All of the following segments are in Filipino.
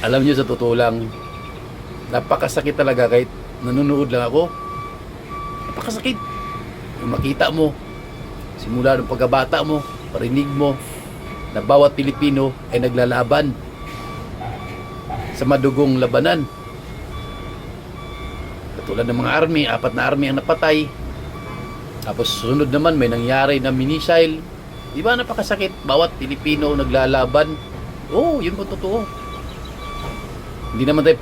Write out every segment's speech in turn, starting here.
Alam niyo, sa totoo lang, napakasakit talaga kahit nanonood lang ako. Napakasakit. Yung makita mo, simula ng pagkabata mo, parinig mo, na bawat Pilipino ay naglalaban sa madugong labanan. Katulad ng mga army, 4 na army ang napatay. Tapos sunod naman may nangyari na missile. Di ba napakasakit? Bawat Pilipino naglalaban. Oo, yun po totoo. Hindi naman tayo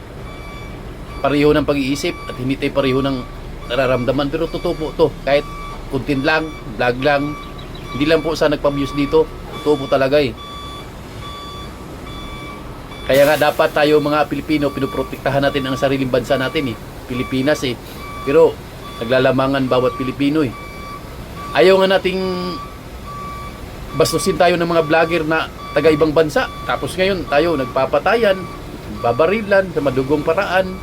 pareho ng pag-iisip at hindi tayo pareho ng nararamdaman. Pero totoo po to. Kahit content lang, vlog lang, hindi lang po sa nagpa-views dito. Totoo po talaga eh. Kaya nga dapat tayo mga Pilipino, pinoprotektahan natin ang sariling bansa natin eh. Pilipinas eh. Pero naglalamangan bawat Pilipino eh. Ayaw nga nating bastusin tayo ng mga vlogger na taga ibang bansa. Tapos ngayon tayo nagpapatayan, babarilan sa madugong paraan,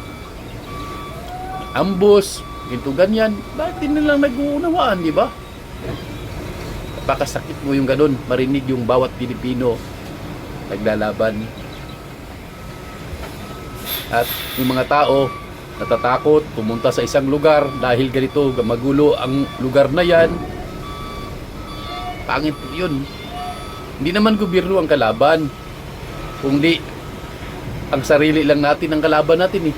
ambus, ginto ganyan. Bakit din nilang nag-uunawaan, di ba? Napakasakit mo yung ganun, marinig yung bawat Pilipino naglalaban. At yung mga tao natatakot pumunta sa isang lugar dahil ganito magulo ang lugar na yan. Pangit po yun. Hindi naman gobyerno ang kalaban, kundi ang sarili lang natin ang kalaban natin eh.